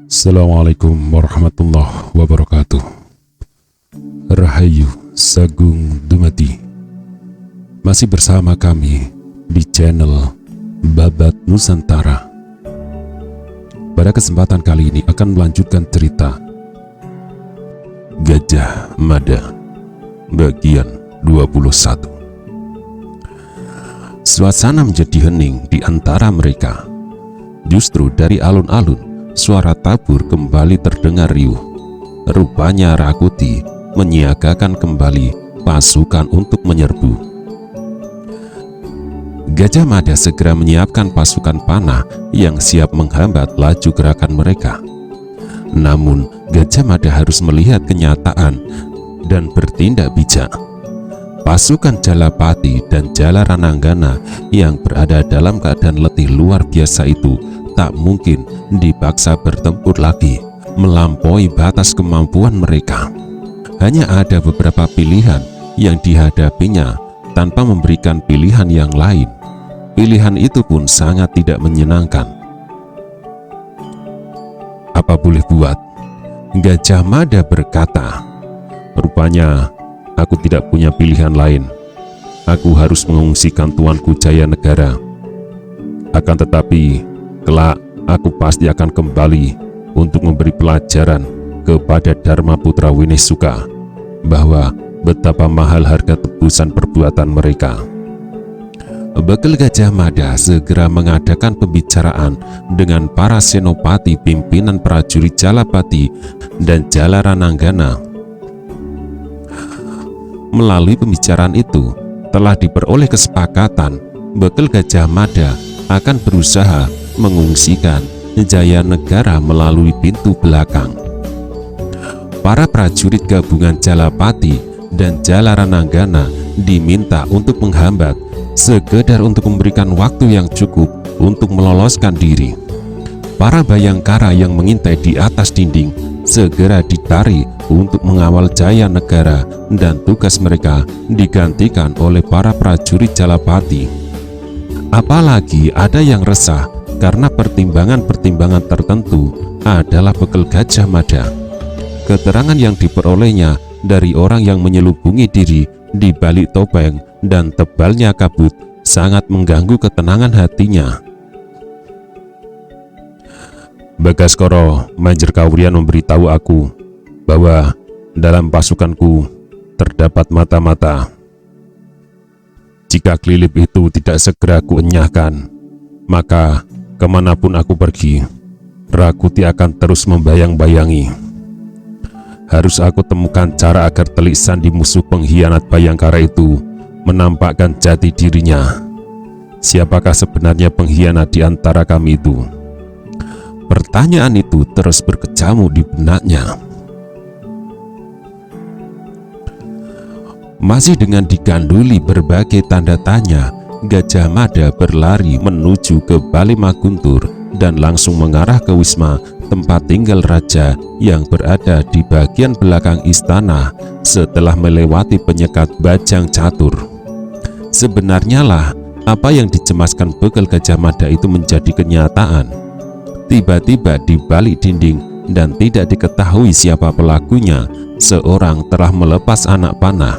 Assalamualaikum warahmatullahi wabarakatuh. Rahayu Sagung Dumadi. Masih bersama kami di channel Babat Nusantara. Pada kesempatan kali ini akan melanjutkan cerita Gajah Mada bagian 21. Suasana menjadi hening di antara mereka. Justru dari alun-alun suara tabur kembali terdengar riuh. Rupanya Rakuti menyiagakan kembali pasukan untuk menyerbu. Gajah Mada segera menyiapkan pasukan panah yang siap menghambat laju gerakan mereka. Namun Gajah Mada harus melihat kenyataan dan bertindak bijak. Pasukan Jalapati dan Jalarananggana yang berada dalam keadaan letih luar biasa itu tak mungkin dipaksa bertempur lagi melampaui batas kemampuan mereka. Hanya ada beberapa pilihan yang dihadapinya tanpa memberikan pilihan yang lain. Pilihan itu pun sangat tidak menyenangkan. Apa boleh buat? Gajah Mada berkata, rupanya aku tidak punya pilihan lain. Aku harus mengungsikan tuanku Jayanegara. Akan tetapi kelak aku pasti akan kembali untuk memberi pelajaran kepada Dharma Putra Winesuka bahwa betapa mahal harga tebusan perbuatan mereka. Bekal Gajah Mada segera mengadakan pembicaraan dengan para senopati pimpinan prajurit Jalapati dan Jalarananggana. Melalui pembicaraan itu telah diperoleh kesepakatan bekal Gajah Mada akan berusaha mengungsikan Jayanegara melalui pintu belakang. Para prajurit gabungan Jalapati dan Jalarananggana diminta untuk menghambat, sekedar untuk memberikan waktu yang cukup untuk meloloskan diri. Para bayangkara yang mengintai di atas dinding segera ditarik untuk mengawal Jayanegara dan tugas mereka digantikan oleh para prajurit Jalapati. Apalagi ada yang resah karena pertimbangan-pertimbangan tertentu adalah bekal Gajah Mada. Keterangan yang diperolehnya dari orang yang menyelubungi diri di balik topeng dan tebalnya kabut sangat mengganggu ketenangan hatinya. Bagaskoro Majer Kawurian memberitahu aku bahwa dalam pasukanku terdapat mata-mata. Jika kelilip itu tidak segera kuenyahkan, maka kemanapun aku pergi, Rakuti akan terus membayang-bayangi. Harus aku temukan cara agar telik sandi musuh pengkhianat Bayangkara itu menampakkan jati dirinya. Siapakah sebenarnya pengkhianat di antara kami itu? Pertanyaan itu terus berkecamuk di benaknya. Masih dengan diganduli berbagai tanda tanya, Gajah Mada berlari menuju ke Balai Maguntur dan langsung mengarah ke wisma tempat tinggal raja yang berada di bagian belakang istana setelah melewati penyekat Bajang Catur. Sebenarnya lah apa yang dicemaskan bekal Gajah Mada itu menjadi kenyataan. Tiba-tiba di balik dinding dan tidak diketahui siapa pelakunya, seorang telah melepas anak panah.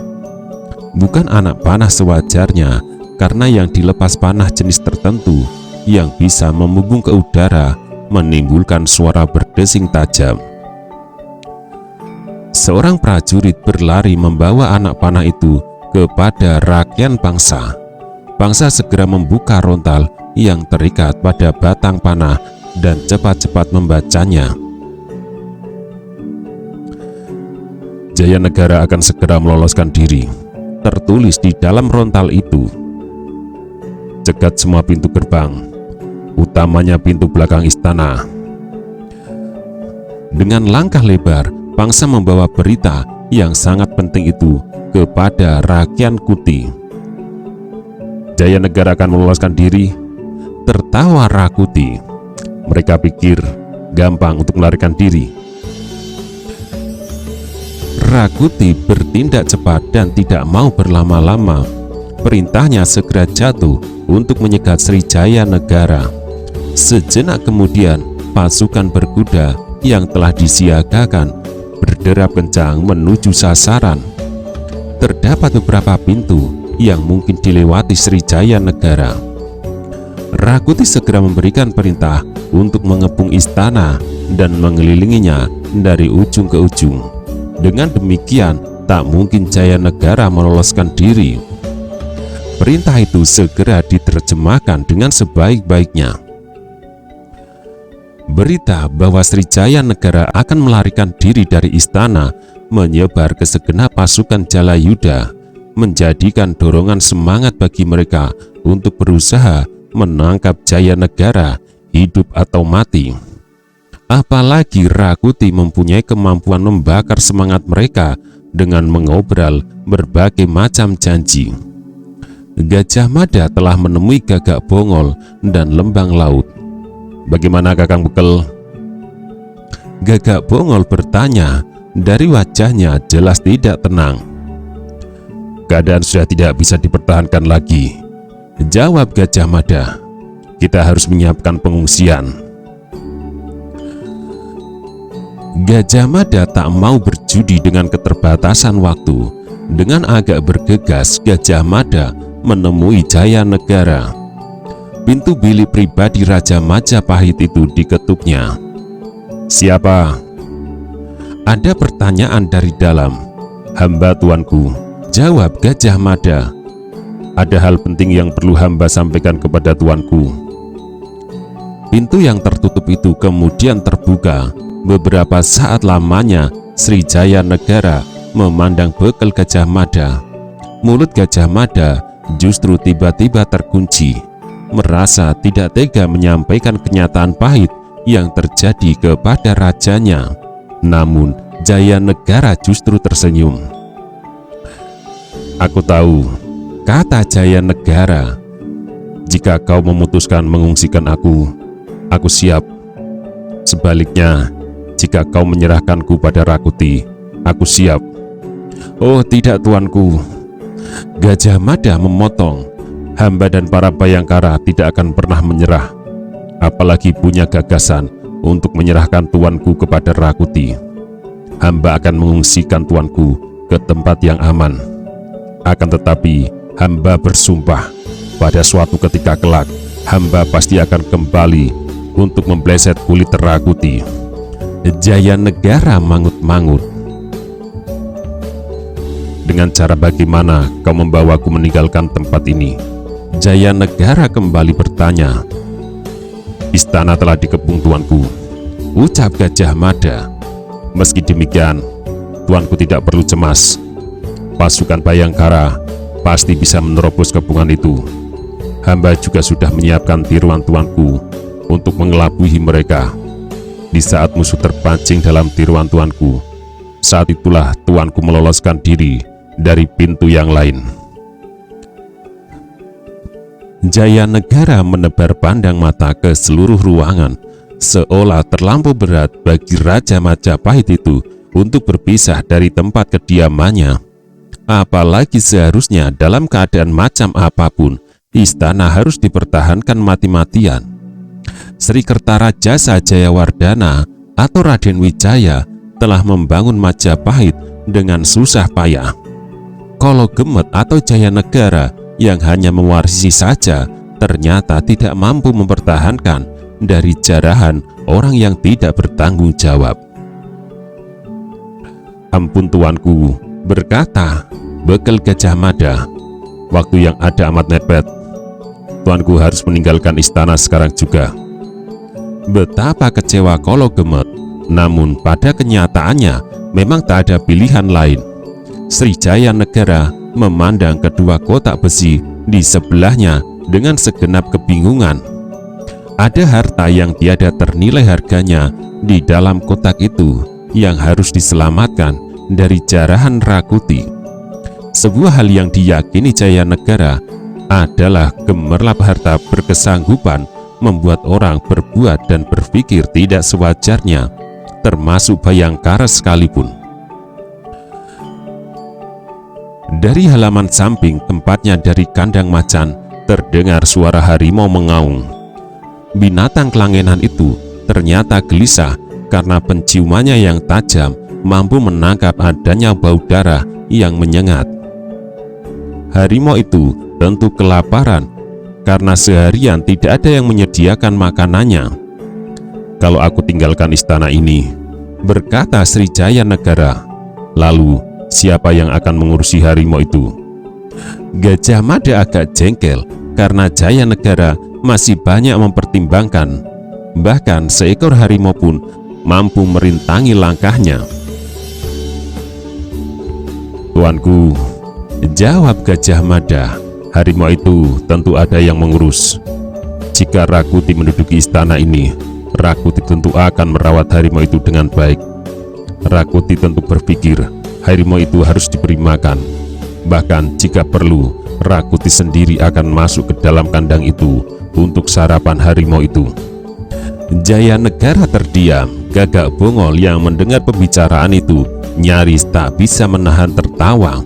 Bukan anak panah sewajarnya, karena yang dilepas panah jenis tertentu yang bisa membumbung ke udara, menimbulkan suara berdesing tajam. Seorang prajurit berlari membawa anak panah itu kepada Rakyan Bangsa. Bangsa segera membuka rontal yang terikat pada batang panah dan cepat-cepat membacanya. Jayanegara akan segera meloloskan diri. Tertulis di dalam rontal itu, cegat semua pintu gerbang, utamanya pintu belakang istana. Dengan langkah lebar, Bangsa membawa berita yang sangat penting itu kepada Rakyan Kuti. Jayanegara akan meloloskan diri. Tertawa Rakuti. Mereka pikir gampang untuk melarikan diri. Rakuti bertindak cepat dan tidak mau berlama-lama. Perintahnya segera jatuh untuk menyegat Srijaya Negara. Sejenak kemudian, pasukan berkuda yang telah disiagakan berderap kencang menuju sasaran. Terdapat beberapa pintu yang mungkin dilewati Srijaya Negara. Rakuti segera memberikan perintah untuk mengepung istana dan mengelilinginya dari ujung ke ujung. Dengan demikian, tak mungkin Jaya Negara meloloskan diri. Perintah itu segera diterjemahkan dengan sebaik-baiknya. Berita bahwa Srijaya Negara akan melarikan diri dari istana menyebar ke segenap pasukan Jalayuda, menjadikan dorongan semangat bagi mereka untuk berusaha menangkap Jaya Negara, hidup atau mati. Apalagi Rakuti mempunyai kemampuan membakar semangat mereka dengan mengobrol berbagai macam janji. Gajah Mada telah menemui Gagak Bongol dan Lembang Laut. "Bagaimana Kakang Bekel?" Gagak Bongol bertanya. Dari wajahnya jelas tidak tenang. "Keadaan sudah tidak bisa dipertahankan lagi," jawab Gajah Mada. "Kita harus menyiapkan pengungsian." Gajah Mada tak mau berjudi dengan keterbatasan waktu. Dengan agak bergegas, Gajah Mada menemui Jaya Negara. Pintu bilik pribadi Raja Majapahit itu diketuknya. "Siapa?" Ada pertanyaan dari dalam. "Hamba tuanku," jawab Gajah Mada. "Ada hal penting yang perlu hamba sampaikan kepada tuanku." Pintu yang tertutup itu kemudian terbuka. Beberapa saat lamanya Srijaya Negara memandang bekal Gajah Mada. Mulut Gajah Mada justru tiba-tiba terkunci, merasa tidak tega menyampaikan kenyataan pahit yang terjadi kepada rajanya. Namun Jaya Negara justru tersenyum. "Aku tahu," kata Jaya Negara, "jika kau memutuskan mengungsikan aku siap. Sebaliknya, jika kau menyerahkanku pada Rakuti, aku siap." "Oh tidak tuanku," Gajah Mada memotong. "Hamba dan para bayangkara tidak akan pernah menyerah, apalagi punya gagasan untuk menyerahkan tuanku kepada Rakuti. Hamba akan mengungsikan tuanku ke tempat yang aman. Akan tetapi, hamba bersumpah, pada suatu ketika kelak, hamba pasti akan kembali untuk membleset kulit Rakuti." Jaya Negara mangut-mangut. "Dengan cara bagaimana kau membawaku meninggalkan tempat ini?" Jaya Negara kembali bertanya. "Istana telah dikepung tuanku," ucap Gajah Mada. "Meski demikian, tuanku tidak perlu cemas. Pasukan Bayangkara pasti bisa menerobos kepungan itu. Hamba juga sudah menyiapkan tiruan tuanku untuk mengelabui mereka. Di saat musuh terpancing dalam tiruan tuanku, saat itulah tuanku meloloskan diri dari pintu yang lain." Jaya Negara menebar pandang mata ke seluruh ruangan, seolah terlampau berat bagi Raja Majapahit itu untuk berpisah dari tempat kediamannya. Apalagi seharusnya dalam keadaan macam apapun, istana harus dipertahankan mati-matian. Sri Kertaraja Jayawardana atau Raden Wijaya telah membangun Majapahit dengan susah payah. Kolo Gemet atau Jaya Negara yang hanya mewarisi saja ternyata tidak mampu mempertahankan dari jarahan orang yang tidak bertanggung jawab. "Ampun tuanku," berkata bekal Gajah Mada, "waktu yang ada amat mepet. Tuanku harus meninggalkan istana sekarang juga." Betapa kecewa Kolo Gemet, namun pada kenyataannya memang tak ada pilihan lain. Srijaya Negara memandang kedua kotak besi di sebelahnya dengan segenap kebingungan. Ada harta yang tiada ternilai harganya di dalam kotak itu yang harus diselamatkan dari jarahan Rakuti. Sebuah hal yang diyakini Jaya Negara adalah gemerlap harta berkesanggupan membuat orang berbuat dan berpikir tidak sewajarnya, termasuk Bayangkara sekalipun. Dari halaman samping tempatnya dari kandang macan, terdengar suara harimau mengaung. Binatang kelangenan itu ternyata gelisah karena penciumannya yang tajam mampu menangkap adanya bau darah yang menyengat. Harimau itu tentu kelaparan karena seharian tidak ada yang menyediakan makanannya. "Kalau aku tinggalkan istana ini," berkata Srijaya Negara, "lalu siapa yang akan mengurusi harimau itu?" Gajah Mada agak jengkel karena Jaya Negara masih banyak mempertimbangkan. Bahkan seekor harimau pun mampu merintangi langkahnya. "Tuanku," jawab Gajah Mada, "harimau itu tentu ada yang mengurus. Jika Rakuti menduduki istana ini, Rakuti tentu akan merawat harimau itu dengan baik. Rakuti tentu berpikir harimau itu harus diberi makan. Bahkan jika perlu, Rakuti sendiri akan masuk ke dalam kandang itu untuk sarapan harimau itu." Jaya Negara terdiam. Gagak Bongol yang mendengar pembicaraan itu nyaris tak bisa menahan tertawa.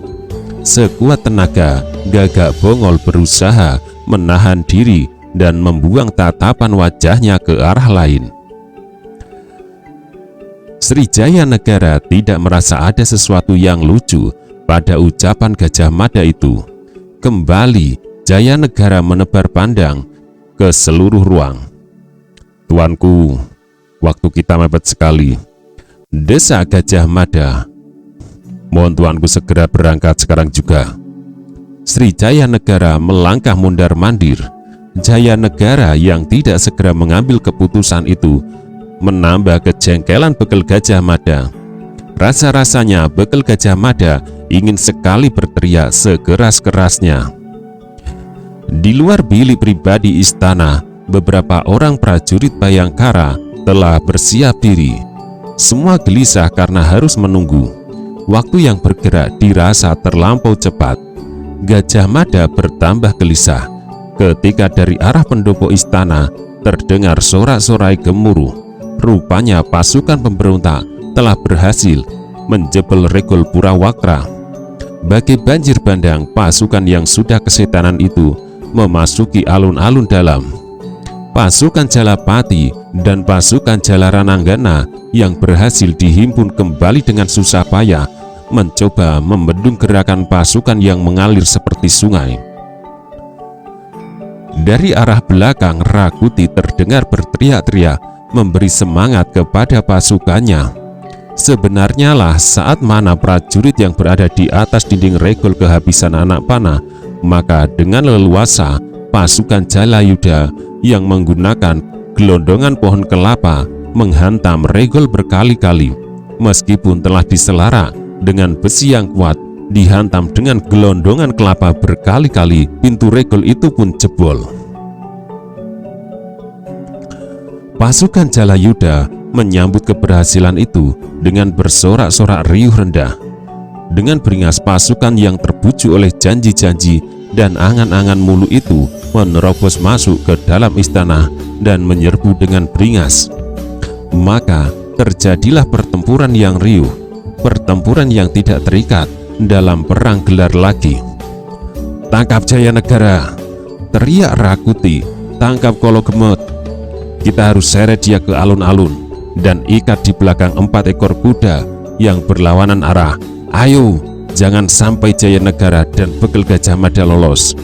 Sekuat tenaga, Gagak Bongol berusaha menahan diri dan membuang tatapan wajahnya ke arah lain. Srijaya Negara tidak merasa ada sesuatu yang lucu pada ucapan Gajah Mada itu. Kembali, Jaya Negara menebar pandang ke seluruh ruang. "Tuanku, waktu kita mepet sekali," desa Gajah Mada. "Mohon tuanku segera berangkat sekarang juga." Srijaya Negara melangkah mondar-mandir. Jaya Negara yang tidak segera mengambil keputusan itu menambah kejengkelan bekal Gajah Mada. Rasa-rasanya bekal Gajah Mada ingin sekali berteriak sekeras-kerasnya. Di luar bilik pribadi istana, beberapa orang prajurit Bhayangkara telah bersiap diri. Semua gelisah karena harus menunggu. Waktu yang bergerak dirasa terlampau cepat. Gajah Mada bertambah gelisah ketika dari arah pendopo istana terdengar sorak-sorai gemuruh. Rupanya pasukan pemberontak telah berhasil menjebol regol Purawakra. Bagai banjir bandang, pasukan yang sudah kesetanan itu memasuki alun-alun dalam. Pasukan Jalapati dan pasukan Jalarananggana yang berhasil dihimpun kembali dengan susah payah mencoba membendung gerakan pasukan yang mengalir seperti sungai. Dari arah belakang, Rakuti terdengar berteriak-teriak memberi semangat kepada pasukannya. Sebenarnya lah saat mana prajurit yang berada di atas dinding regol kehabisan anak panah, maka dengan leluasa pasukan Jalayuda yang menggunakan gelondongan pohon kelapa menghantam regol berkali-kali. Meskipun telah diselarak dengan besi yang kuat, dihantam dengan gelondongan kelapa berkali-kali, pintu regol itu pun jebol. Pasukan Jalayuda menyambut keberhasilan itu dengan bersorak-sorak riuh rendah. Dengan beringas, pasukan yang terbujuk oleh janji-janji dan angan-angan mulu itu menerobos masuk ke dalam istana dan menyerbu dengan beringas. Maka terjadilah pertempuran yang riuh, pertempuran yang tidak terikat dalam perang gelar lagi. "Tangkap Jaya Negara!" teriak Rakuti. "Tangkap Kologemut! Kita harus seret dia ke alun-alun dan ikat di belakang 4 ekor kuda yang berlawanan arah. Ayo, jangan sampai Jaya Negara dan bekal Gajah Mada lolos."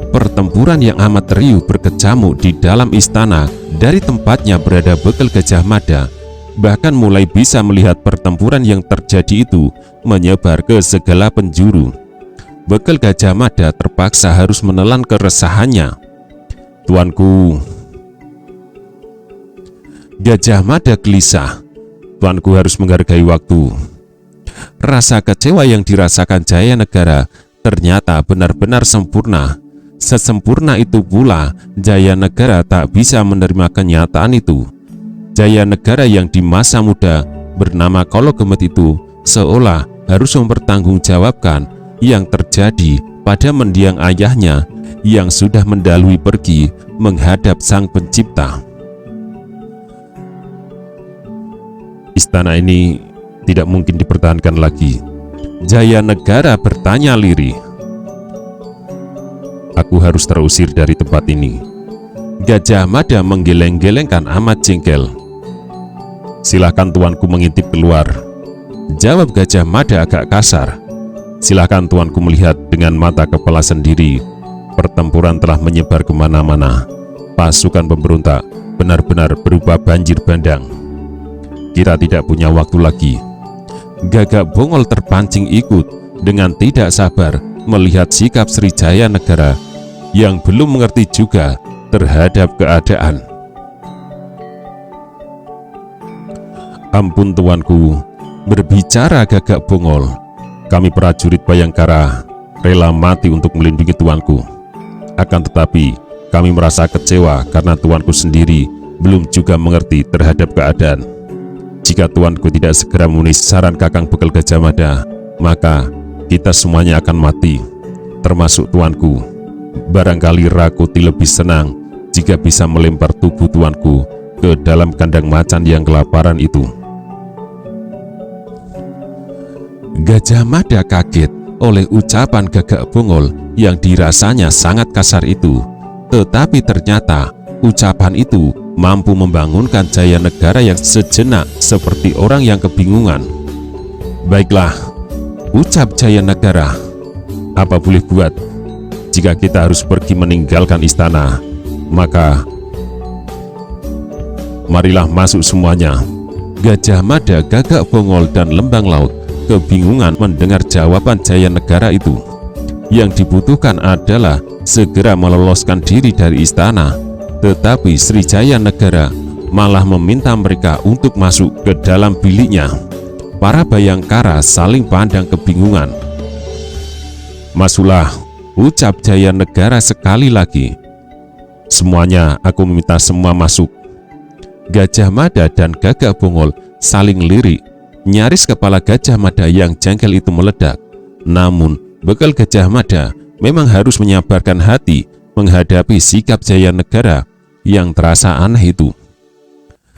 Pertempuran yang amat riuh berkecamuk di dalam istana. Dari tempatnya berada bekal Gajah Mada, bahkan mulai bisa melihat pertempuran yang terjadi itu menyebar ke segala penjuru. Bekal Gajah Mada terpaksa harus menelan keresahannya. "Tuanku," Gajah Mada gelisah, "tuanku harus menghargai waktu." Rasa kecewa yang dirasakan Jaya Negara ternyata benar-benar sempurna. Sesempurna itu pula Jaya Negara tak bisa menerima kenyataan itu. Jaya Negara yang di masa muda bernama Kologemet itu seolah harus mempertanggungjawabkan yang terjadi pada mendiang ayahnya yang sudah mendahului pergi menghadap Sang Pencipta. "Istana ini tidak mungkin dipertahankan lagi?" Jaya Negara bertanya lirih. Aku harus terusir dari tempat ini. Gajah Mada menggeleng-gelengkan amat jengkel. Silahkan tuanku mengintip keluar, jawab Gajah Mada agak kasar. Silahkan tuanku melihat dengan mata kepala sendiri. Pertempuran telah menyebar kemana-mana. Pasukan pemberontak benar-benar berupa banjir bandang. Kita tidak punya waktu lagi. Gagak Bongol terpancing ikut dengan tidak sabar melihat sikap Srijaya Negara yang belum mengerti juga terhadap keadaan. Ampun tuanku, berbicara Gagak Bongol. Kami prajurit Bayangkara rela mati untuk melindungi tuanku. Akan tetapi kami merasa kecewa karena tuanku sendiri belum juga mengerti terhadap keadaan. Jika tuanku tidak segera memenuhi saran Kakang Bekal Gajah Mada, maka kita semuanya akan mati, termasuk tuanku. Barangkali Rakuti lebih senang jika bisa melempar tubuh tuanku ke dalam kandang macan yang kelaparan itu. Gajah Mada kaget oleh ucapan Gagak Bongol yang dirasanya sangat kasar itu. Tetapi ternyata ucapan itu mampu membangunkan Jaya Negara yang sejenak seperti orang yang kebingungan. Baiklah, ucap Jaya Negara, apa boleh buat? Jika kita harus pergi meninggalkan istana, maka marilah masuk semuanya. Gajah Mada, Gagak Bongol, dan Lembang Laut kebingungan mendengar jawaban Jaya Negara itu. Yang dibutuhkan adalah segera meloloskan diri dari istana, tetapi Srijaya Negara malah meminta mereka untuk masuk ke dalam biliknya. Para Bayangkara saling pandang kebingungan. Masuklah, ucap Jaya Negara sekali lagi. Semuanya, aku meminta semua masuk. Gajah Mada dan Gagak Bongol saling lirik. Nyaris kepala Gajah Mada yang jengkel itu meledak. Namun Bekal Gajah Mada memang harus menyabarkan hati menghadapi sikap Jaya Negara yang terasa aneh itu.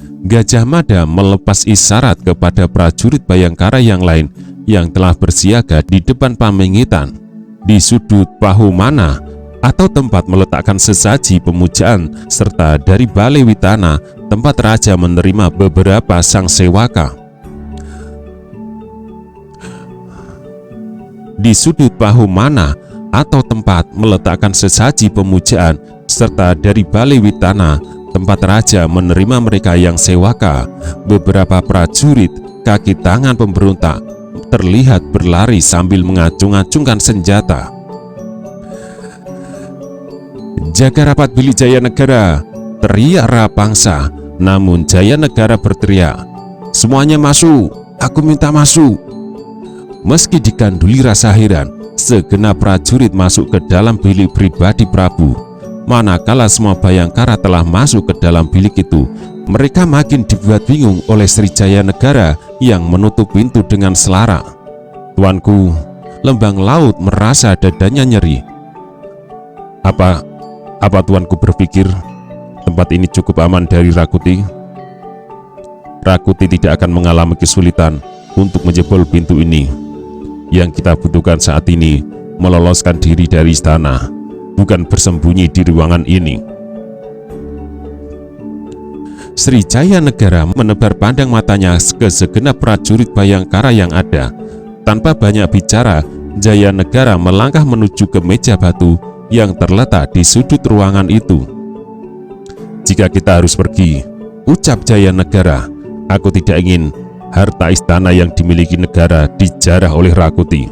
Gajah Mada melepas isyarat kepada prajurit Bayangkara yang lain yang telah bersiaga di depan pamengitan di sudut bahu mana atau tempat meletakkan sesaji pemujaan, serta dari Balai Witana tempat raja menerima beberapa sang sewaka. Di sudut bahu mana atau tempat meletakkan sesaji pemujaan, serta dari Balai Witana tempat raja menerima mereka yang sewaka, beberapa prajurit kaki tangan pemberontak terlihat berlari sambil mengacung-acungkan senjata. Jaga rapat bilik Jaya Negara, teriak Rapangsa. Namun Jaya Negara berteriak, semuanya masuk, aku minta masuk. Meski dikanduli rasa heran, segenap prajurit masuk ke dalam bilik pribadi Prabu. Manakala semua Bayangkara telah masuk ke dalam bilik itu, mereka makin dibuat bingung oleh Srijaya Negara yang menutup pintu dengan selara. Tuanku, Lembang Laut merasa dadanya nyeri. Apa tuanku berpikir tempat ini cukup aman dari Rakuti? Rakuti tidak akan mengalami kesulitan untuk menjebol pintu ini. Yang kita butuhkan saat ini meloloskan diri dari istana, bukan bersembunyi di ruangan ini. Srijaya Negara menebar pandang matanya ke segenap prajurit Bayangkara yang ada. Tanpa banyak bicara, Jaya Negara melangkah menuju ke meja batu yang terletak di sudut ruangan itu. Jika kita harus pergi, ucap Jaya Negara, aku tidak ingin harta istana yang dimiliki negara dijarah oleh Rakuti.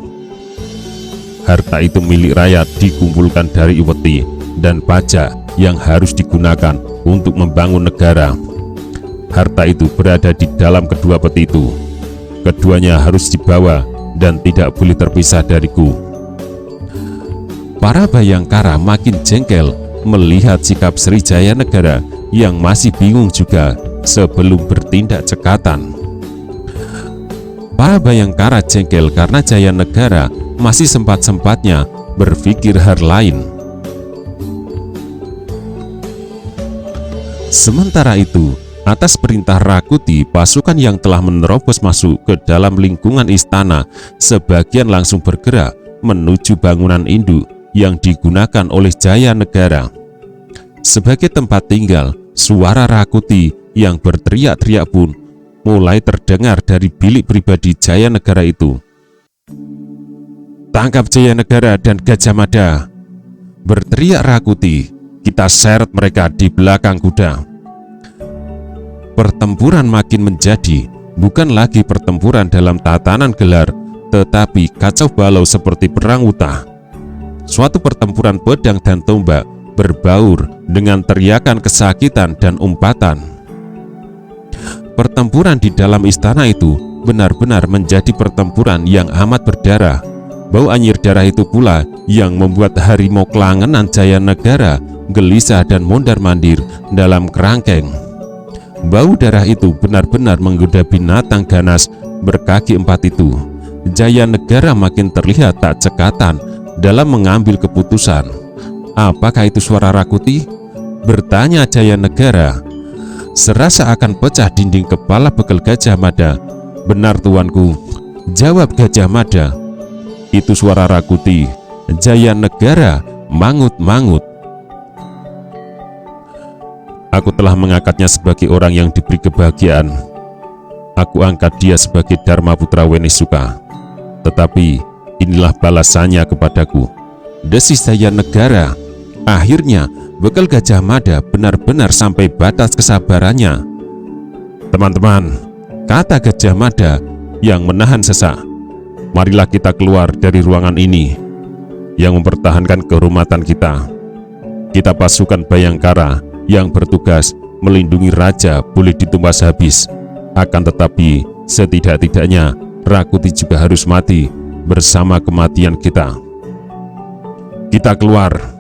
Harta itu milik rakyat dikumpulkan dari upeti dan pajak yang harus digunakan untuk membangun negara. Harta itu berada di dalam kedua peti itu. Keduanya harus dibawa dan tidak boleh terpisah dariku. Para Bayangkara makin jengkel melihat sikap Srijaya Negara yang masih bingung juga sebelum bertindak cekatan. Para Bayangkara jengkel karena Jaya Negara masih sempat-sempatnya berpikir hal lain. Sementara itu, atas perintah Rakuti, pasukan yang telah menerobos masuk ke dalam lingkungan istana sebagian langsung bergerak menuju bangunan induk yang digunakan oleh Jaya Negara. Sebagai tempat tinggal, suara Rakuti yang berteriak-teriak pun mulai terdengar dari bilik pribadi Jaya Negara itu. "Tangkap Jaya Negara dan Gajah Mada!" berteriak Rakuti. "Kita seret mereka di belakang kuda." Pertempuran makin menjadi bukan lagi pertempuran dalam tatanan gelar, tetapi kacau balau seperti perang Utah. Suatu pertempuran pedang dan tombak berbaur dengan teriakan kesakitan dan umpatan. Pertempuran di dalam istana itu benar-benar menjadi pertempuran yang amat berdarah. Bau anyir darah itu pula yang membuat harimau kelangenan Jaya Negara gelisah dan mondar-mandir dalam kerangkeng. Bau darah itu benar-benar menggoda binatang ganas berkaki 4 itu. Jaya Negara makin terlihat tak cekatan dalam mengambil keputusan. "Apakah itu suara Rakuti?" bertanya Jaya Negara. Serasa akan pecah dinding kepala Bekel Gajah Mada. "Benar tuanku," jawab Gajah Mada. "Itu suara Rakuti." Jaya Negara mangut-mangut. "Aku telah mengangkatnya sebagai orang yang diberi kebahagiaan. Aku angkat dia sebagai Dharma Putra Wenisuka. Tetapi inilah balasannya kepadaku," desis Jaya Negara. Akhirnya Bekel Gajah Mada benar-benar sampai batas kesabarannya. "Teman-teman," kata Gajah Mada yang menahan sesak, "marilah kita keluar dari ruangan ini yang mempertahankan kehormatan kita. Kita pasukan Bayangkara yang bertugas melindungi raja boleh ditumpas habis. Akan tetapi setidak-tidaknya Rakuti juga harus mati bersama kematian kita. Kita keluar."